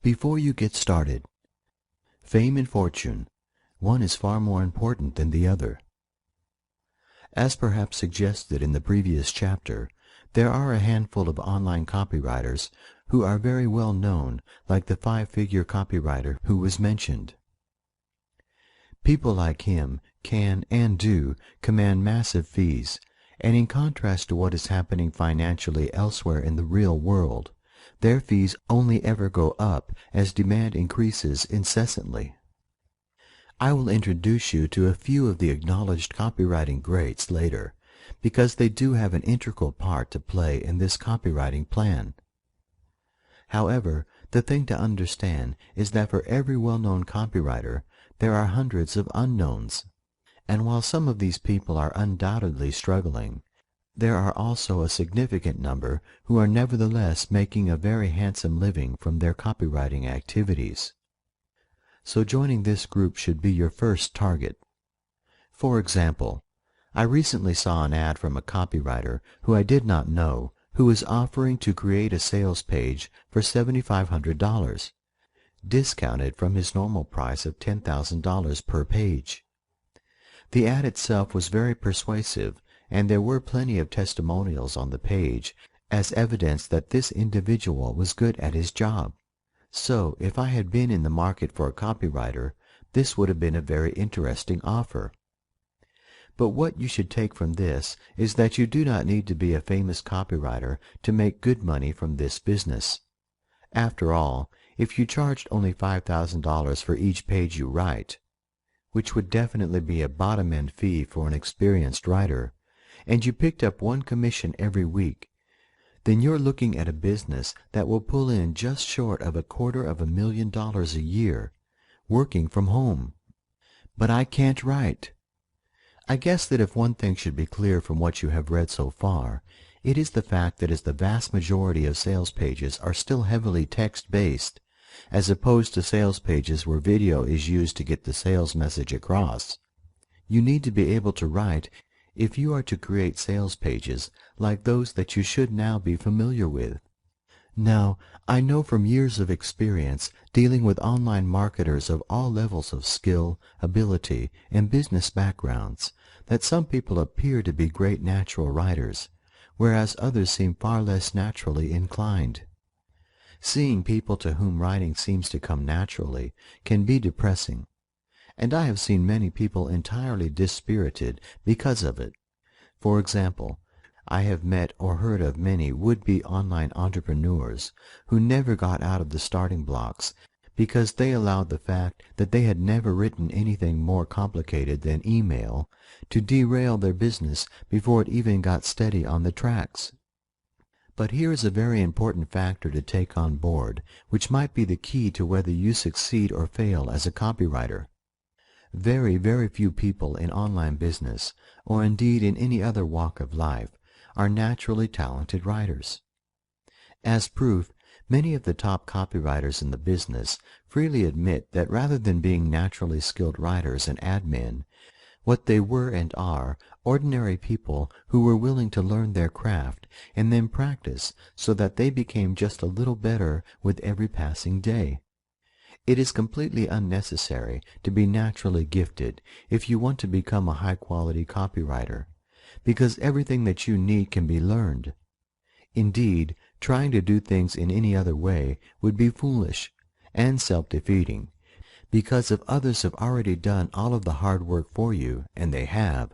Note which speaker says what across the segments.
Speaker 1: Before you get started, fame and fortune, one is far more important than the other. As perhaps suggested in the previous chapter, there are a handful of online copywriters who are very well known, like the five-figure copywriter who was mentioned. People like him can and do command massive fees, and in contrast to what is happening financially elsewhere in the real world, their fees only ever go up as demand increases incessantly. I will introduce you to a few of the acknowledged copywriting greats later, because they do have an integral part to play in this copywriting plan. However, the thing to understand is that for every well-known copywriter, there are hundreds of unknowns. And while some of these people are undoubtedly struggling, there are also a significant number who are nevertheless making a very handsome living from their copywriting activities. So joining this group should be your first target. For example, I recently saw an ad from a copywriter who I did not know, who was offering to create a sales page for $7,500, discounted from his normal price of $10,000 per page. The ad itself was very persuasive, and there were plenty of testimonials on the page as evidence that this individual was good at his job. So, if I had been in the market for a copywriter, this would have been a very interesting offer. But what you should take from this is that you do not need to be a famous copywriter to make good money from this business. After all, if you charged only $5,000 for each page you write, which would definitely be a bottom-end fee for an experienced writer, and you picked up one commission every week, then you're looking at a business that will pull in just short of $250,000 a year, working from home. But I can't write. I guess that if one thing should be clear from what you have read so far, it is the fact that as the vast majority of sales pages are still heavily text-based, as opposed to sales pages where video is used to get the sales message across, you need to be able to write if you are to create sales pages like those that you should now be familiar with. Now, I know from years of experience dealing with online marketers of all levels of skill, ability, and business backgrounds that some people appear to be great natural writers, whereas others seem far less naturally inclined. Seeing people to whom writing seems to come naturally can be depressing, and I have seen many people entirely dispirited because of it. For example, I have met or heard of many would-be online entrepreneurs who never got out of the starting blocks because they allowed the fact that they had never written anything more complicated than email to derail their business before it even got steady on the tracks. But here is a very important factor to take on board, which might be the key to whether you succeed or fail as a copywriter. Very, very few people in online business, or indeed in any other walk of life, are naturally talented writers. As proof, many of the top copywriters in the business freely admit that rather than being naturally skilled writers and admin, what they were and are ordinary people who were willing to learn their craft and then practice so that they became just a little better with every passing day. It is completely unnecessary to be naturally gifted if you want to become a high-quality copywriter, because everything that you need can be learned. Indeed, trying to do things in any other way would be foolish and self-defeating, because if others have already done all of the hard work for you, and they have,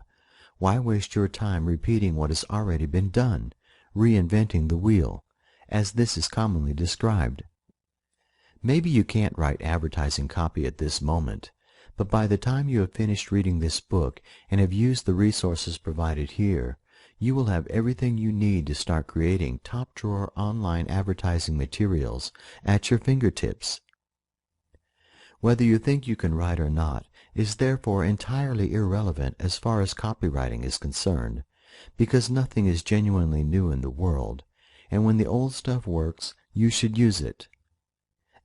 Speaker 1: why waste your time repeating what has already been done, reinventing the wheel, as this is commonly described? Maybe you can't write advertising copy at this moment, but by the time you have finished reading this book and have used the resources provided here, you will have everything you need to start creating top-drawer online advertising materials at your fingertips. Whether you think you can write or not is therefore entirely irrelevant as far as copywriting is concerned, because nothing is genuinely new in the world, and when the old stuff works, you should use it.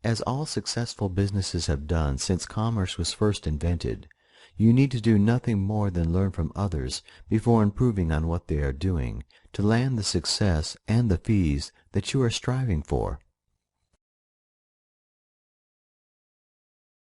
Speaker 1: As all successful businesses have done since commerce was first invented, you need to do nothing more than learn from others before improving on what they are doing to land the success and the fees that you are striving for.